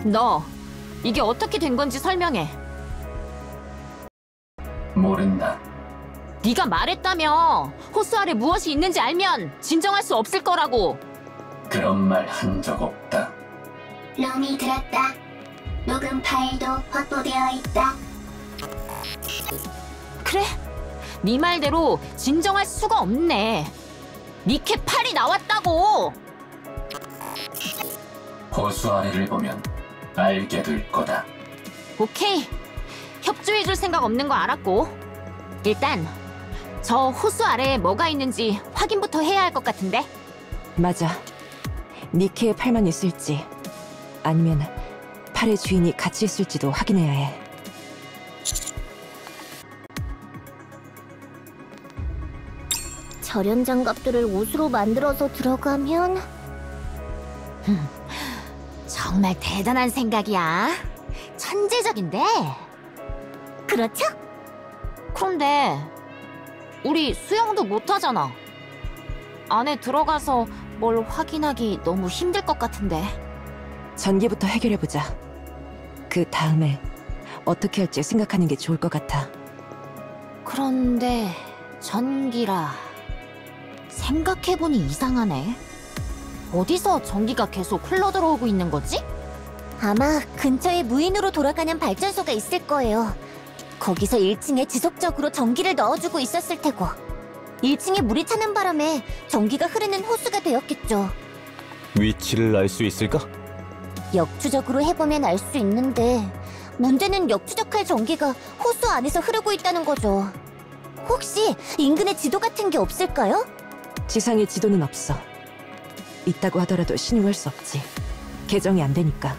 너, 이게 어떻게 된 건지 설명해. 모른다. 네가 말했다며. 호수 아래 무엇이 있는지 알면 진정할 수 없을 거라고. 그런 말 한 적 없다. 럼이 들었다. 녹음 파일도 확보되어 있다. 그래? 네 말대로 진정할 수가 없네. 니케 팔이 나왔다고. 호수 아래를 보면 알게 될 거다. 오케이. 협조해줄 생각 없는 거 알았고. 일단 저 호수 아래에 뭐가 있는지 확인부터 해야 할 것 같은데. 맞아. 니케의 팔만 있을지 아니면 팔의 주인이 같이 있을지도 확인해야 해. 절연 장갑들을 옷으로 만들어서 들어가면... 정말 대단한 생각이야. 천재적인데. 그렇죠? 그런데 우리 수영도 못하잖아. 안에 들어가서 뭘 확인하기 너무 힘들 것 같은데. 전기부터 해결해보자. 그 다음에 어떻게 할지 생각하는 게 좋을 것 같아. 그런데 전기라... 생각해보니 이상하네. 어디서 전기가 계속 흘러들어오고 있는 거지? 아마 근처에 무인으로 돌아가는 발전소가 있을 거예요. 거기서 1층에 지속적으로 전기를 넣어주고 있었을 테고 1층에 물이 차는 바람에 전기가 흐르는 호수가 되었겠죠. 위치를 알 수 있을까? 역추적으로 해보면 알 수 있는데 문제는 역추적할 전기가 호수 안에서 흐르고 있다는 거죠. 혹시 인근에 지도 같은 게 없을까요? 지상에 지도는 없어. 있다고 하더라도 신용할 수 없지. 개정이 안 되니까.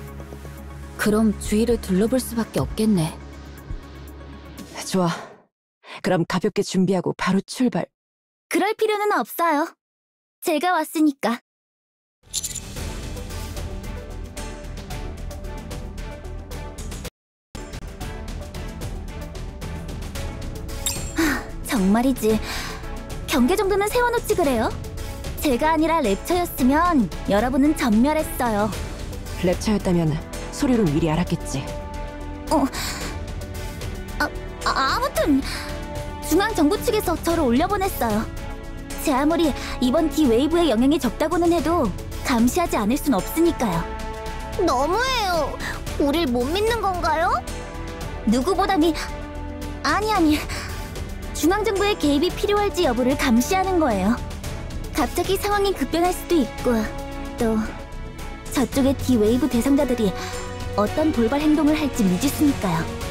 그럼 주위를 둘러볼 수밖에 없겠네. 좋아. 그럼 가볍게 준비하고 바로 출발. 그럴 필요는 없어요. 제가 왔으니까. 정말이지. 경계 정도는 세워놓지 그래요? 제가 아니라 랩처였으면 여러분은 전멸했어요. 랩처였다면 소리로 미리 알았겠지. 아무튼 중앙정부 측에서 저를 올려보냈어요. 제 아무리 이번 D-웨이브의 영향이 적다고는 해도 감시하지 않을 순 없으니까요. 너무해요. 우릴 못 믿는 건가요? 누구보다 아니 중앙정부의 개입이 필요할지 여부를 감시하는 거예요. 갑자기 상황이 급변할 수도 있고 또 저쪽의 D-웨이브 대상자들이 어떤 돌발 행동을 할지 미지수니까요.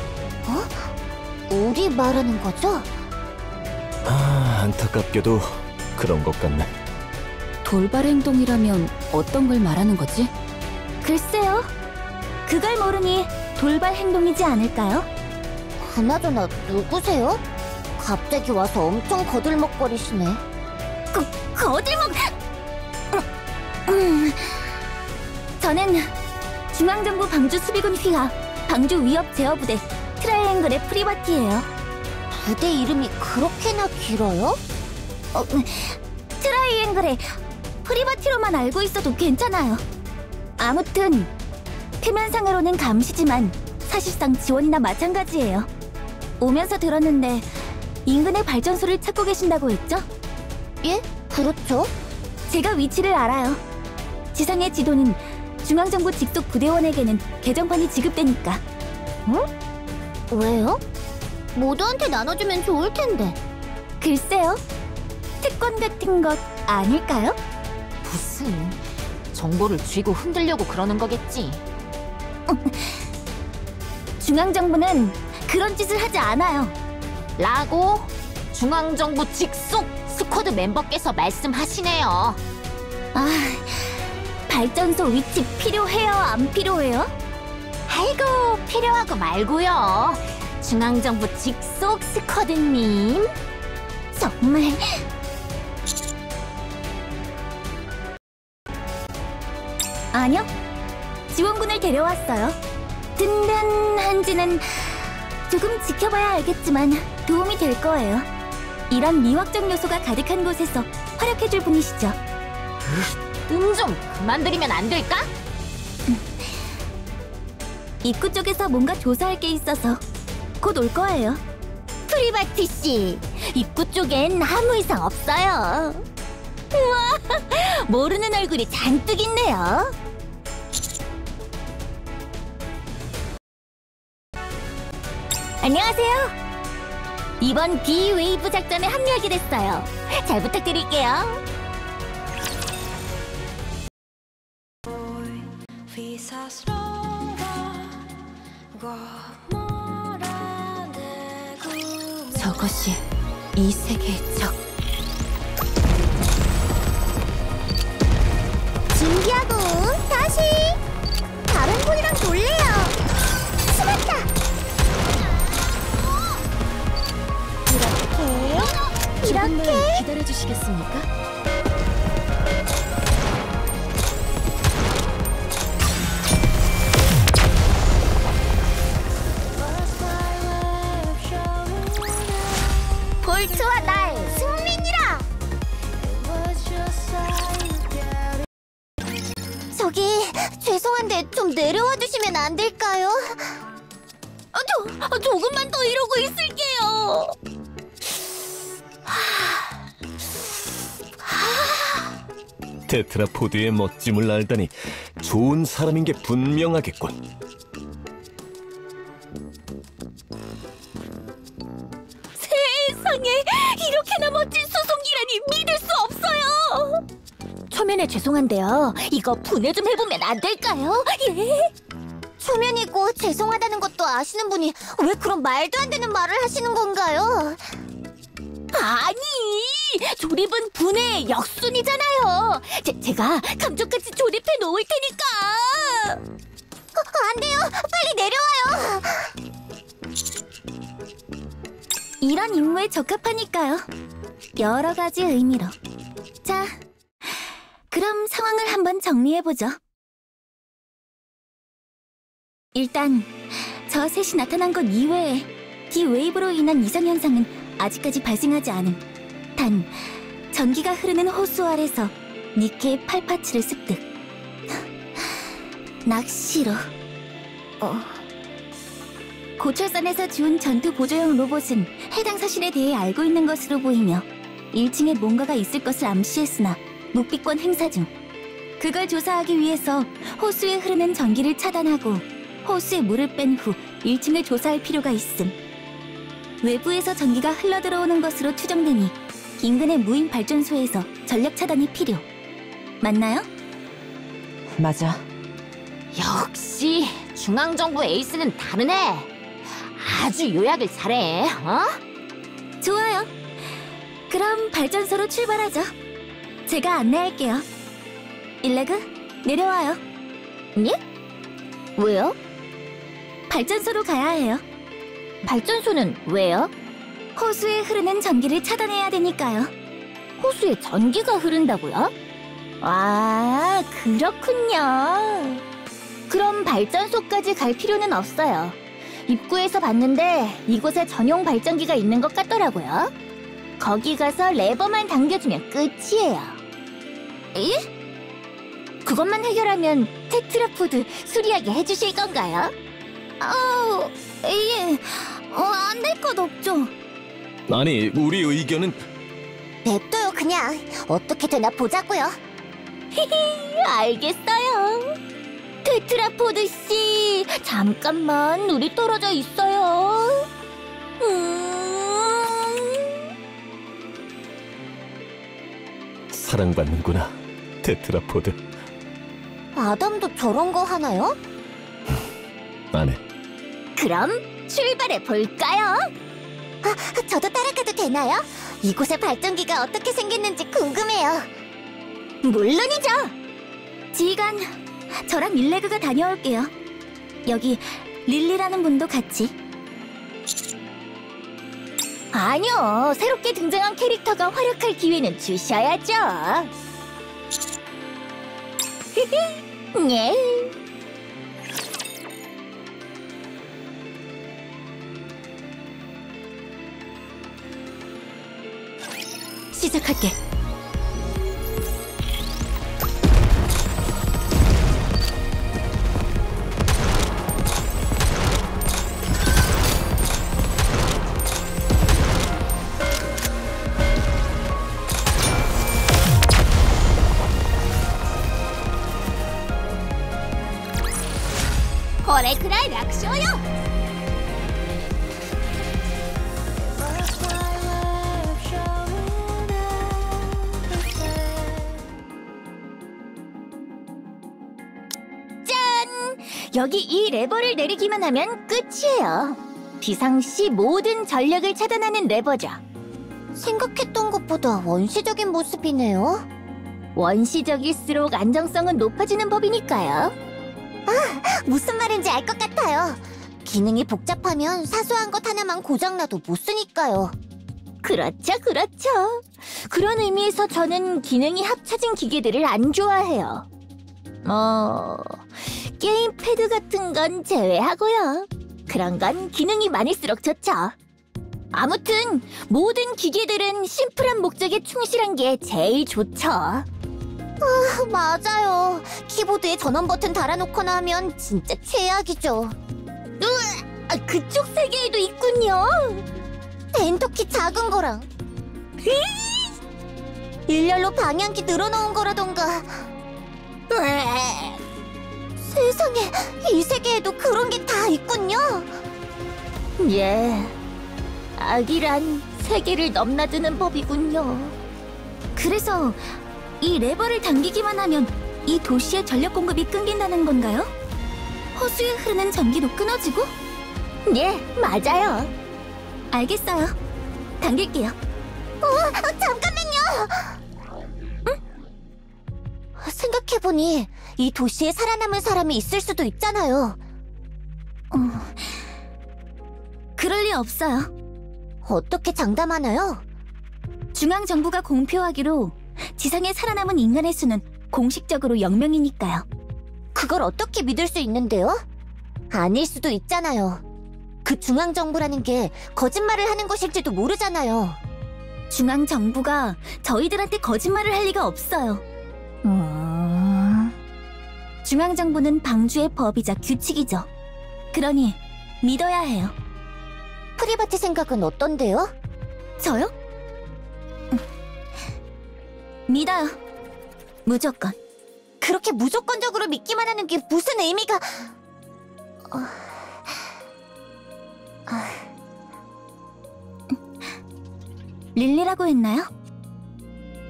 우리 말하는 거죠? 안타깝게도 그런 것 같네. 돌발 행동이라면 어떤 걸 말하는 거지? 글쎄요. 그걸 모르니 돌발 행동이지 않을까요? 그나저나 누구세요? 갑자기 와서 엄청 거들먹거리시네. 거들먹! 저는 중앙정부 방주 수비군 휘하 방주 위협 제어부대 트라이앵글의 프리바티예요. 부대 이름이 그렇게나 길어요? 트라이앵글의 프리바티로만 알고 있어도 괜찮아요. 아무튼 표면상으로는 감시지만 사실상 지원이나 마찬가지예요. 오면서 들었는데 인근의 발전소를 찾고 계신다고 했죠? 예? 그렇죠. 제가 위치를 알아요. 지상의 지도는 중앙정부 직속 부대원에게는 개정판이 지급되니까. 왜요? 모두한테 나눠주면 좋을 텐데. 글쎄요. 특권 같은 것 아닐까요? 무슨 정보를 쥐고 흔들려고 그러는 거겠지. 중앙정부는 그런 짓을 하지 않아요. 라고 중앙정부 직속 스쿼드 멤버께서 말씀하시네요. 발전소 위치 필요해요? 안 필요해요? 아이고, 필요하고 말고요. 중앙정부 직속 스쿼드님. 정말... 아니요. 지원군을 데려왔어요. 든든한지는 조금 지켜봐야 알겠지만 도움이 될 거예요. 이런 미확정 요소가 가득한 곳에서 활약해줄 분이시죠. 좀 그만 들이면 안 될까? 입구 쪽에서 뭔가 조사할 게 있어서 곧 올 거예요. 프리바티 씨, 입구 쪽엔 아무 이상 없어요. 우와, 모르는 얼굴이 잔뜩 있네요. 안녕하세요. 이번 D-웨이브 작전에 합류하게 됐어요. 잘 부탁드릴게요. 저것이 이 세계의 적. 준비하고 다시 다른 분이랑 놀래요. 숨었다. 이렇게 기다려주시겠습니까? 볼트와 나의 승민이라. 저기 죄송한데 좀 내려와 주시면 안 될까요? 조금만 더 이러고 있을게요. 테트라포드의 멋짐을 알다니 좋은 사람인 게 분명하겠군. 세상에, 이렇게나 멋진 수송기라니 믿을 수 없어요. 초면에 죄송한데요, 이거 분해 좀 해보면 안 될까요? 예? 초면이고 죄송하다는 것도 아시는 분이 왜 그런 말도 안 되는 말을 하시는 건가요? 아니, 조립은 분해의 역순이잖아요. 제가 감쪽같이 조립해 놓을 테니까. 안 돼요, 빨리 내려와요. 이런 임무에 적합하니까요. 여러 가지 의미로. 자, 그럼 상황을 한번 정리해보죠. 일단 저 셋이 나타난 것 이외에 D-웨이브로 인한 이상현상은 아직까지 발생하지 않음. 단, 전기가 흐르는 호수 아래서 니케의 팔파츠를 습득. 낚시로. 고철산에서 지운 전투 보조용 로봇은 해당 사실에 대해 알고 있는 것으로 보이며 1층에 뭔가가 있을 것을 암시했으나 묵비권 행사 중. 그걸 조사하기 위해서 호수에 흐르는 전기를 차단하고 호수에 물을 뺀 후 1층을 조사할 필요가 있음. 외부에서 전기가 흘러들어오는 것으로 추정되니 인근의 무인 발전소에서 전력 차단이 필요. 맞나요? 맞아. 역시 중앙정부 에이스는 다르네. 아주 요약을 잘해. 좋아요. 그럼 발전소로 출발하죠. 제가 안내할게요. 일레그, 내려와요. 예? 왜요? 발전소로 가야 해요. 발전소는 왜요? 호수에 흐르는 전기를 차단해야 되니까요. 호수에 전기가 흐른다고요? 아, 그렇군요. 그럼 발전소까지 갈 필요는 없어요. 입구에서 봤는데 이곳에 전용 발전기가 있는 것 같더라고요. 거기 가서 레버만 당겨주면 끝이에요. 예? 그것만 해결하면 테트라포드 수리하게 해주실 건가요? 예. 안 될 것 없죠. 아니, 우리 의견은 냅둬요, 그냥. 어떻게 되나 보자고요. 알겠어요. 테트라포드 씨, 잠깐만 우리 떨어져 있어요. 사랑받는구나, 테트라포드. 아담도 저런 거 하나요? 안 해. 그럼 출발해 볼까요? 저도 따라가도 되나요? 이곳의 발전기가 어떻게 생겼는지 궁금해요. 물론이죠. 지휘관, 저랑 일레그가 다녀올게요. 여기 릴리라는 분도 같이. 아니요, 새롭게 등장한 캐릭터가 활약할 기회는 주셔야죠. 예. 시작할게. ら楽勝よ。여기 이 레버를 내리기만 하면 끝이에요. 비상시 모든 전력을 차단하는 레버죠. 생각했던 것보다 원시적인 모습이네요. 원시적일수록 안정성은 높아지는 법이니까요. 아, 무슨 말인지 알 것 같아요. 기능이 복잡하면 사소한 것 하나만 고장나도 못 쓰니까요. 그렇죠, 그렇죠. 그런 의미에서 저는 기능이 합쳐진 기계들을 안 좋아해요. 게임 패드 같은 건 제외하고요. 그런 건 기능이 많을수록 좋죠. 아무튼 모든 기계들은 심플한 목적에 충실한 게 제일 좋죠. 맞아요. 키보드에 전원 버튼 달아놓거나 하면 진짜 최악이죠. 그쪽 세계에도 있군요. 엔터키 작은 거랑 일렬로 방향키 늘어놓은 거라던가. 세상에, 이 세계에도 그런 게 다 있군요. 예, 악이란 세계를 넘나드는 법이군요. 그래서 이 레버를 당기기만 하면 이 도시의 전력 공급이 끊긴다는 건가요? 호수에 흐르는 전기도 끊어지고? 예, 맞아요. 알겠어요. 당길게요. 잠깐만요. 생각해보니 이 도시에 살아남은 사람이 있을 수도 있잖아요. 그럴 리 없어요. 어떻게 장담하나요? 중앙정부가 공표하기로 지상에 살아남은 인간의 수는 공식적으로 0명이니까요. 그걸 어떻게 믿을 수 있는데요? 아닐 수도 있잖아요. 그 중앙정부라는 게 거짓말을 하는 것일지도 모르잖아요. 중앙정부가 저희들한테 거짓말을 할 리가 없어요. 중앙정부는 방주의 법이자 규칙이죠. 그러니 믿어야 해요. 프리바티 생각은 어떤데요? 저요? 믿어요. 무조건. 그렇게 무조건적으로 믿기만 하는 게 무슨 의미가... 릴리라고 했나요?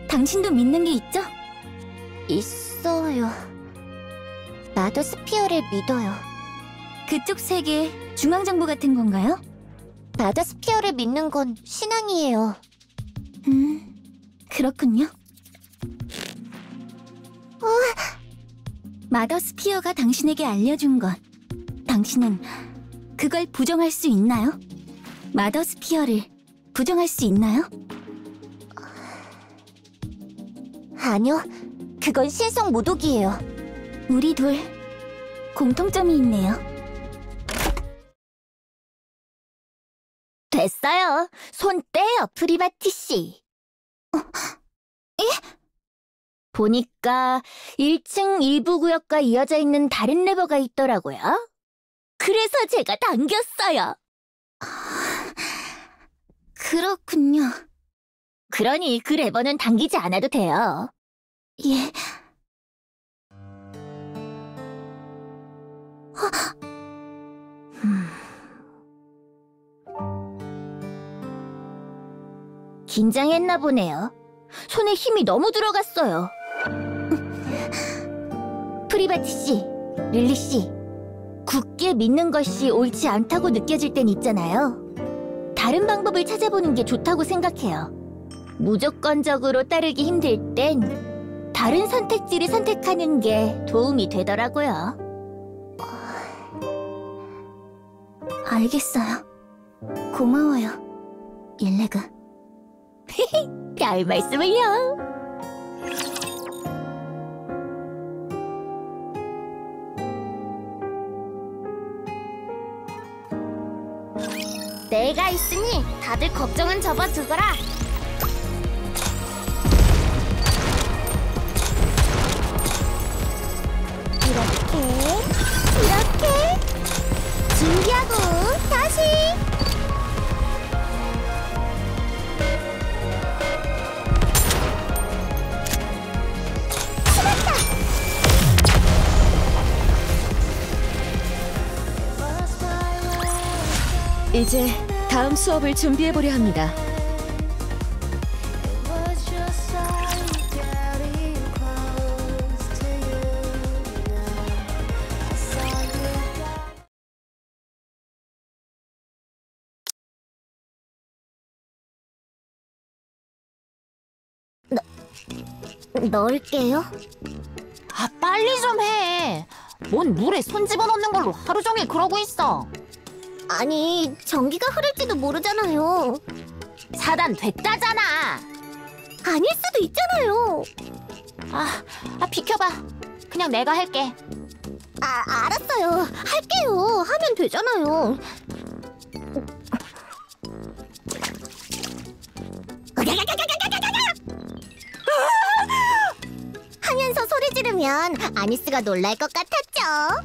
당신도 믿는 게 있죠? 있어요. 나도 스피어를 믿어요. 그쪽 세계 중앙정부 같은 건가요? 나도 스피어를 믿는 건 신앙이에요. 그렇군요. 마더 스피어가 당신에게 알려준 것, 당신은 그걸 부정할 수 있나요? 마더 스피어를 부정할 수 있나요? 아니요, 그건 신성 모독이에요. 우리 둘 공통점이 있네요. 됐어요. 손 떼요, 프리바티 씨. 예? 보니까 1층 일부 구역과 이어져 있는 다른 레버가 있더라고요. 그래서 제가 당겼어요. 그렇군요. 그러니 그 레버는 당기지 않아도 돼요. 예. 긴장했나 보네요. 손에 힘이 너무 들어갔어요. 프리바티 씨, 릴리 씨, 굳게 믿는 것이 옳지 않다고 느껴질 땐 있잖아요. 다른 방법을 찾아보는 게 좋다고 생각해요. 무조건적으로 따르기 힘들 땐 다른 선택지를 선택하는 게 도움이 되더라고요. 알겠어요. 고마워요, 일레그. 별 말씀을요. 내가 있으니 다들 걱정은 접어두거라. 이렇게 준비하고 다시. 이제 다음 수업을 준비해보려 합니다. 넣을게요. 아, 빨리 좀 해. 뭔 물에 손 집어넣는 걸로 하루 종일 그러고 있어. 아니, 전기가 흐를지도 모르잖아요. 차단됐다잖아. 아닐 수도 있잖아요. 비켜봐. 그냥 내가 할게. 알았어요. 할게요. 하면 되잖아요. 하면서 소리 지르면 아니스가 놀랄 것 같았죠?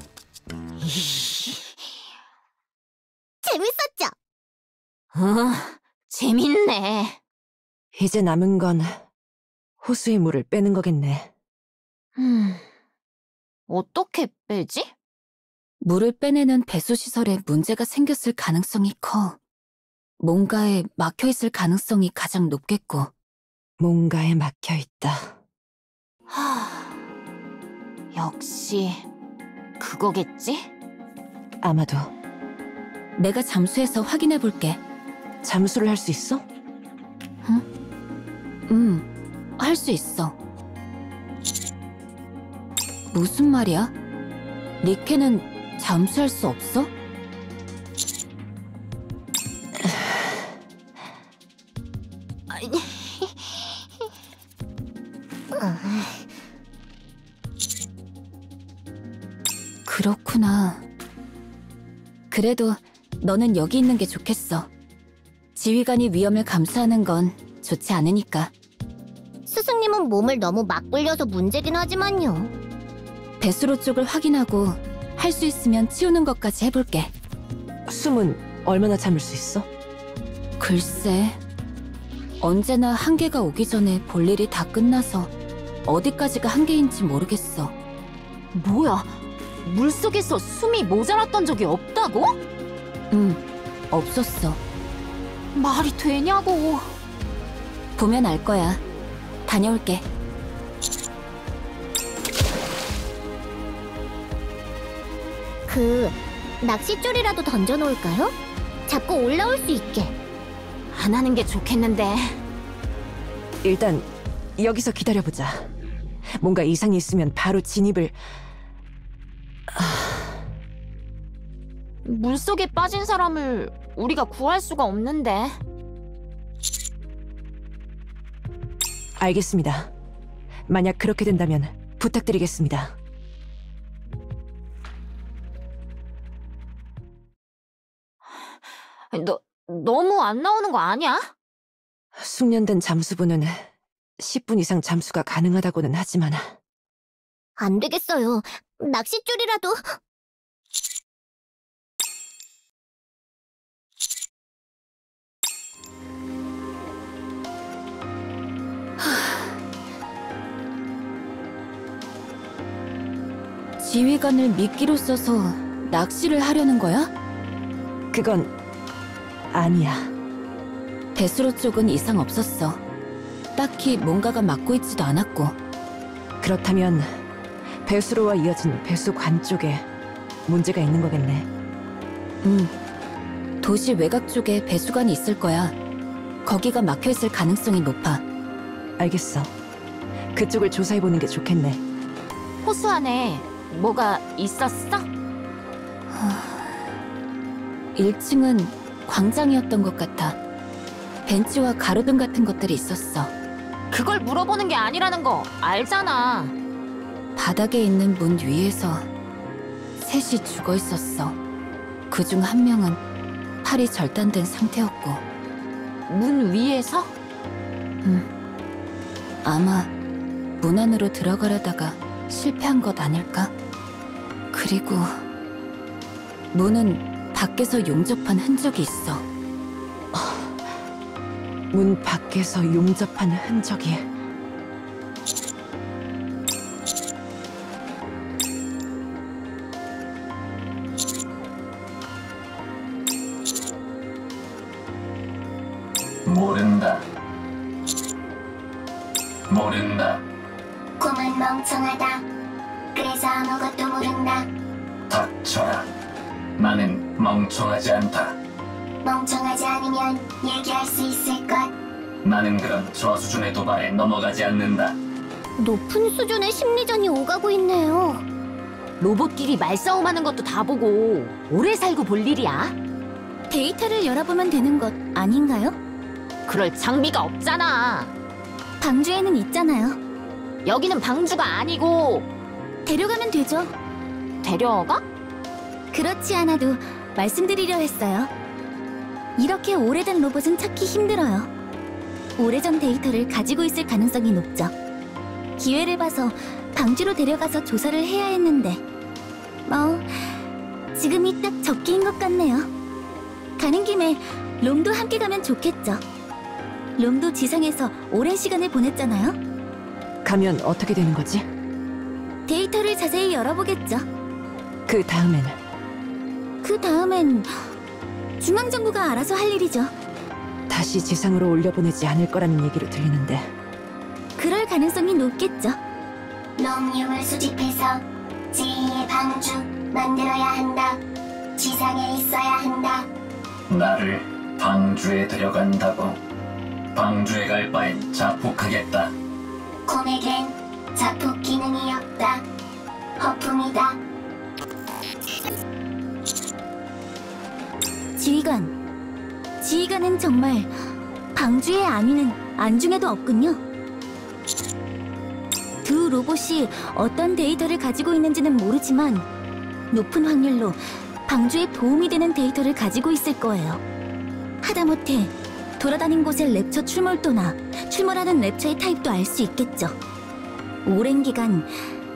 재밌었죠? 재밌네. 이제 남은 건 호수의 물을 빼는 거겠네. 어떻게 빼지? 물을 빼내는 배수시설에 문제가 생겼을 가능성이 커. 뭔가에 막혀있을 가능성이 가장 높겠고. 뭔가에 막혀있다. 역시 그거겠지? 아마도. 내가 잠수해서 확인해볼게. 잠수를 할 수 있어? 할 수 있어. 무슨 말이야? 니케는 잠수할 수 없어? 그렇구나. 그래도 너는 여기 있는 게 좋겠어. 지휘관이 위험을 감수하는 건 좋지 않으니까. 스승님은 몸을 너무 막 불려서 문제긴 하지만요. 배수로 쪽을 확인하고 할 수 있으면 치우는 것까지 해볼게. 숨은 얼마나 참을 수 있어? 글쎄, 언제나 한계가 오기 전에 볼 일이 다 끝나서 어디까지가 한계인지 모르겠어. 뭐야? 물속에서 숨이 모자랐던 적이 없다고? 없었어. 말이 되냐고. 보면 알 거야. 다녀올게. 낚싯줄이라도 던져놓을까요? 잡고 올라올 수 있게. 안 하는 게 좋겠는데. 일단 여기서 기다려보자. 뭔가 이상이 있으면 바로 진입을... 물속에 빠진 사람을 우리가 구할 수가 없는데. 알겠습니다. 만약 그렇게 된다면 부탁드리겠습니다. 너무 안 나오는 거 아니야? 숙련된 잠수부는 10분 이상 잠수가 가능하다고는 하지만 안 되겠어요. 낚싯줄이라도... 지휘관을 미끼로 써서 낚시를 하려는 거야? 그건 아니야. 배수로 쪽은 이상 없었어. 딱히 뭔가가 막고 있지도 않았고. 그렇다면 배수로와 이어진 배수관 쪽에 문제가 있는 거겠네. 도시 외곽 쪽에 배수관이 있을 거야. 거기가 막혀있을 가능성이 높아. 알겠어. 그쪽을 조사해보는 게 좋겠네. 호수 안에 뭐가 있었어? 1층은 광장이었던 것 같아. 벤치와 가로등 같은 것들이 있었어. 그걸 물어보는 게 아니라는 거 알잖아. 바닥에 있는 문 위에서 셋이 죽어 있었어. 그중 한 명은 팔이 절단된 상태였고. 문 위에서? 아마 문 안으로 들어가려다가 실패한 것 아닐까? 그리고 문은 밖에서 용접한 흔적이 있어. 문 밖에서 용접한 흔적이... 모른다. 모른다. 꿈은 멍청하다. 그래서 아무것도 모른다. 닥쳐라. 나는 멍청하지 않다. 멍청하지 않으면 얘기할 수 있을 것. 나는 그런 저수준의 도발에 넘어가지 않는다. 높은 수준의 심리전이 오가고 있네요. 로봇끼리 말싸움하는 것도 다 보고 오래 살고 볼 일이야? 데이터를 열어보면 되는 것 아닌가요? 그럴 장비가 없잖아. 방주에는 있잖아요. 여기는 방주가 아니고. 데려가면 되죠. 데려가? 그렇지 않아도 말씀드리려 했어요. 이렇게 오래된 로봇은 찾기 힘들어요. 오래전 데이터를 가지고 있을 가능성이 높죠. 기회를 봐서 방주로 데려가서 조사를 해야 했는데 지금이 딱 적기인 것 같네요. 가는 김에 롬도 함께 가면 좋겠죠. 롬도 지상에서 오랜 시간을 보냈잖아요. 가면 어떻게 되는 거지? 데이터를 자세히 열어보겠죠. 그 다음엔 중앙정부가 알아서 할 일이죠. 다시 지상으로 올려보내지 않을 거라는 얘기로 들리는데 그럴 가능성이 높겠죠. 놈용을 수집해서 제2의 방주 만들어야 한다. 지상에 있어야 한다. 나를 방주에 데려간다고. 방주에 갈 바엔 자폭하겠다. 콤에겐 자폭 기능이 없다. 허풍이다. 지휘관은 정말 방주의 안위는 안중에도 없군요. 두 로봇이 어떤 데이터를 가지고 있는지는 모르지만 높은 확률로 방주에 도움이 되는 데이터를 가지고 있을 거예요. 하다못해 돌아다닌 곳의 랩처 출몰도나 출몰하는 랩처의 타입도 알 수 있겠죠. 오랜 기간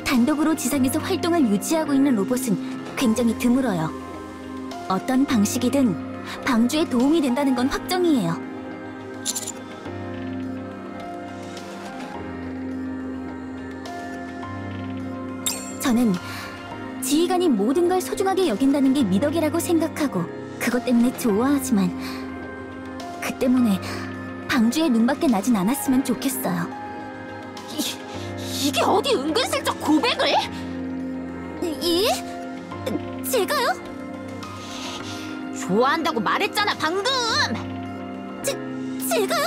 단독으로 지상에서 활동을 유지하고 있는 로봇은 굉장히 드물어요. 어떤 방식이든 방주에 도움이 된다는 건 확정이에요. 저는 지휘관이 모든 걸 소중하게 여긴다는 게 미덕이라고 생각하고 그것 때문에 좋아하지만 그 때문에 방주에 눈밖에 나진 않았으면 좋겠어요. 이게 어디 은근슬쩍 고백을? 예? 제가요? 좋아한다고 말했잖아 방금! 제가요?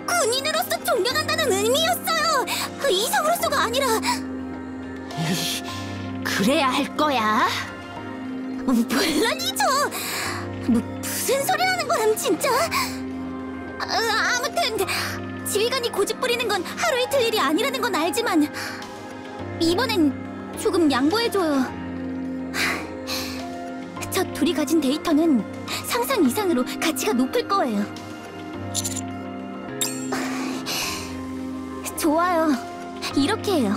군인으로서 존경한다는 의미였어요. 이성으로서가 아니라. 그래야 할 거야? 물론이죠. 무슨 소리 하는 거람 진짜. 아무튼 지휘관이 고집 부리는 건 하루 이틀 일이 아니라는 건 알지만 이번엔 조금 양보해줘요. 저 둘이 가진 데이터는 상상 이상으로 가치가 높을 거예요. 좋아요. 이렇게 해요.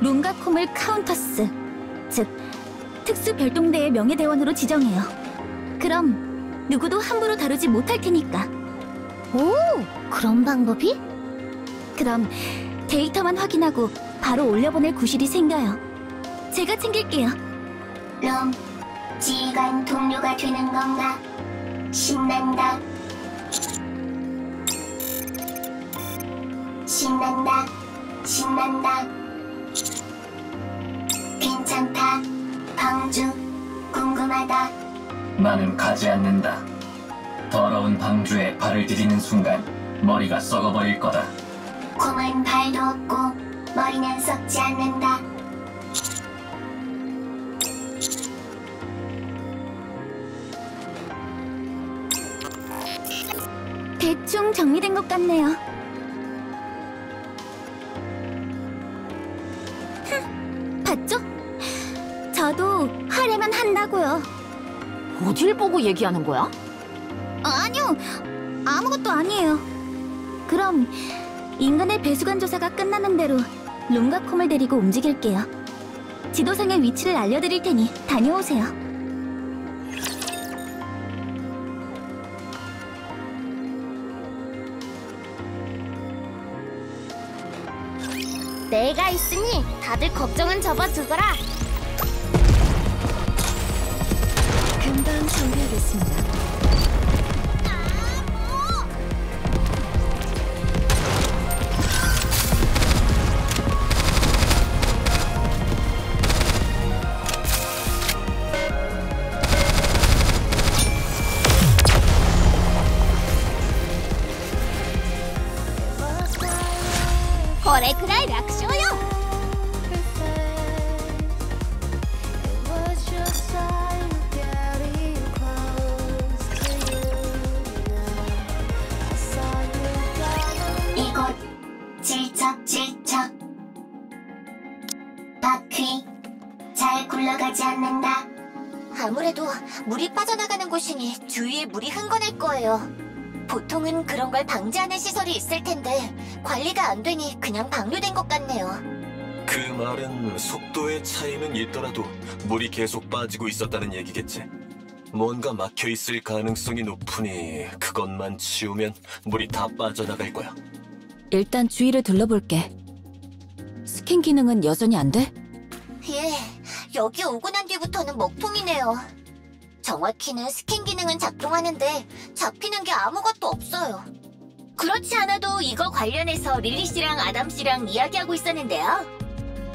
롬과 콤을 카운터스, 즉 특수 별동대의 명예대원으로 지정해요. 그럼 누구도 함부로 다루지 못할 테니까. 오, 그런 방법이? 그럼 데이터만 확인하고 바로 올려보낼 구실이 생겨요. 제가 챙길게요. 롬, 지휘관 동료가 되는 건가? 신난다. 신난다. 신난다. 괜찮다. 방주, 궁금하다. 나는 가지 않는다. 더러운 방주에 발을 디디는 순간 머리가 썩어버릴 거다. 콤은 발도 없고 머리는 썩지 않는다. 대충 정리된 것 같네요. 봤죠? 저도 하려면 한다고요. 어딜 보고 얘기하는 거야? 아니요, 아무것도 아니에요. 그럼 인간의 배수관 조사가 끝나는 대로 롬과 콤을 데리고 움직일게요. 지도상의 위치를 알려드릴 테니 다녀오세요. 내가 있으니 다들 걱정은 접어두거라. 금방 정비하겠습니다.これくらい楽勝よ。이곳 질척질척. 바퀴 잘 굴러가지 않는다. 아무래도 물이 빠져나가는 곳이니 주위에 물이 흥건할 거예요. 보통은 그런 걸 방지하는 시설이 있을 텐데 관리가 안 되니 그냥 방류된 것 같네요. 그 말은 속도의 차이는 있더라도 물이 계속 빠지고 있었다는 얘기겠지. 뭔가 막혀 있을 가능성이 높으니 그것만 치우면 물이 다 빠져나갈 거야. 일단 주위를 둘러볼게. 스캔 기능은 여전히 안 돼? 예, 여기 오고 난 뒤부터는 먹통이네요. 정확히는 스캔 기능은 작동하는데 잡히는 게 아무것도 없어요. 그렇지 않아도 이거 관련해서 릴리 씨랑 아담 씨랑 이야기하고 있었는데요.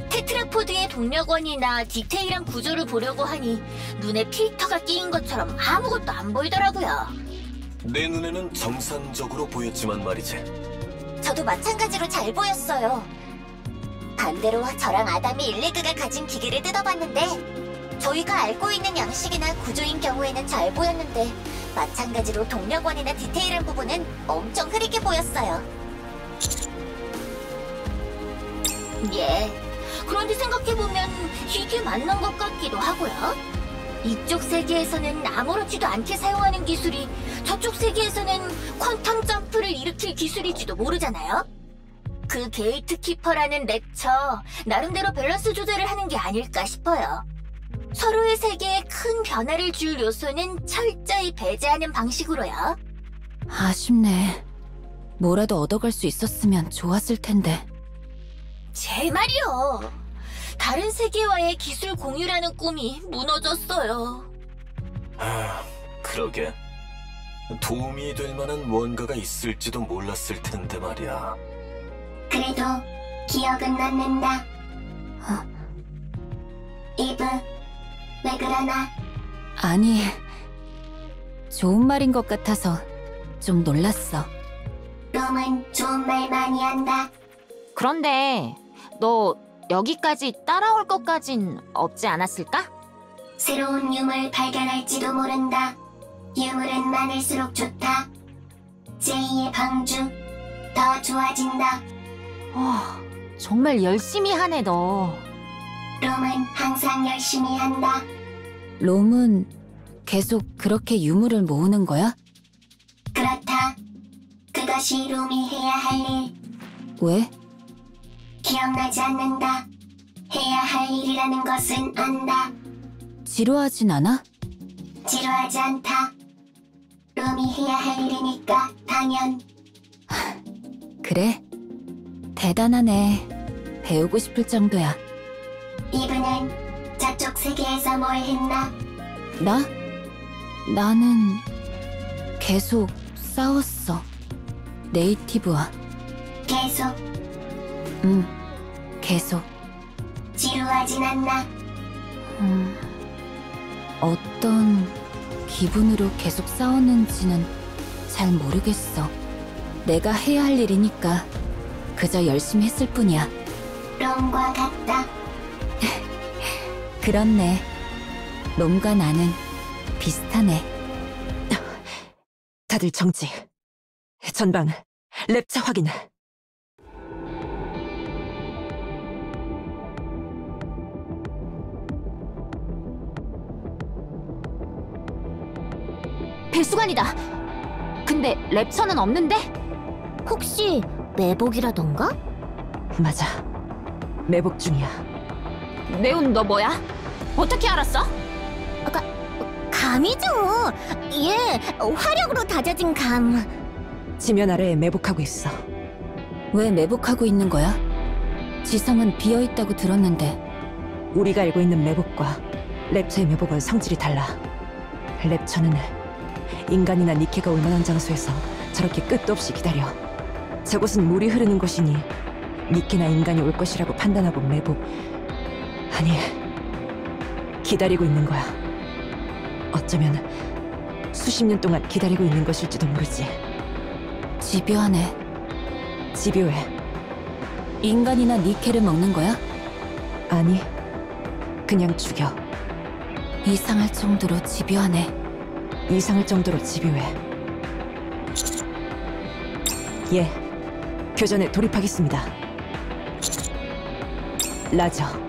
테트라포드의 동력원이나 디테일한 구조를 보려고 하니 눈에 필터가 끼인 것처럼 아무것도 안 보이더라고요. 내 눈에는 정상적으로 보였지만 말이지. 저도 마찬가지로 잘 보였어요. 반대로 저랑 아담이 일레그가 가진 기계를 뜯어봤는데 저희가 알고 있는 양식이나 구조인 경우에는 잘 보였는데 마찬가지로 동력원이나 디테일한 부분은 엄청 흐리게 보였어요. 예, 그런데 생각해보면 이게 맞는 것 같기도 하고요. 이쪽 세계에서는 아무렇지도 않게 사용하는 기술이 저쪽 세계에서는 퀀텀 점프를 일으킬 기술일지도 모르잖아요. 그 게이트키퍼라는 랩처 나름대로 밸런스 조절을 하는 게 아닐까 싶어요. 서로의 세계에 큰 변화를 줄 요소는 철저히 배제하는 방식으로요. 아쉽네. 뭐라도 얻어갈 수 있었으면 좋았을 텐데. 제 말이요. 다른 세계와의 기술 공유라는 꿈이 무너졌어요. 그러게. 도움이 될 만한 뭔가가 있을지도 몰랐을 텐데 말이야. 그래도 기억은 남는다. 이브, 왜 그러나? 아니, 좋은 말인 것 같아서 좀 놀랐어. 롬은 좋은 말 많이 한다. 그런데 너 여기까지 따라올 것까진 없지 않았을까? 새로운 유물 발견할지도 모른다. 유물은 많을수록 좋다. 제2의 방주, 더 좋아진다. 정말 열심히 하네 너. 롬은 항상 열심히 한다. 롬은 계속 그렇게 유물을 모으는 거야? 그렇다. 그것이 롬이 해야 할 일. 왜? 기억나지 않는다. 해야 할 일이라는 것은 안다. 지루하진 않아? 지루하지 않다. 롬이 해야 할 일이니까 당연. 그래? 대단하네. 배우고 싶을 정도야. 이브는 저쪽 세계에서 뭘 했나? 나는 계속 싸웠어. 네이티브와. 계속 계속. 지루하진 않나? 어떤 기분으로 계속 싸웠는지는 잘 모르겠어. 내가 해야 할 일이니까 그저 열심히 했을 뿐이야. 롬과 같다. 그렇네. 롬과 나는 비슷하네. 다들 정지. 전방 랩차 확인. 배수관이다. 근데 랩처는 없는데? 혹시 매복이라던가? 맞아. 매복 중이야. 네온 너 뭐야? 어떻게 알았어? 감이죠. 예, 화력으로 다져진 감. 지면 아래에 매복하고 있어. 왜 매복하고 있는 거야? 지성은 비어있다고 들었는데. 우리가 알고 있는 매복과 랩차의 매복은 성질이 달라. 랩처는 인간이나 니케가 올 만한 장소에서 저렇게 끝도 없이 기다려. 저곳은 물이 흐르는 곳이니 니케나 인간이 올 것이라고 판단하고 매복, 아니, 기다리고 있는 거야. 어쩌면 수십 년 동안 기다리고 있는 것일지도 모르지. 집요하네. 집요해. 인간이나 니케를 먹는 거야? 아니, 그냥 죽여. 이상할 정도로 집요하네. 이상할 정도로 집요해. 예, 교전에 돌입하겠습니다. 라저.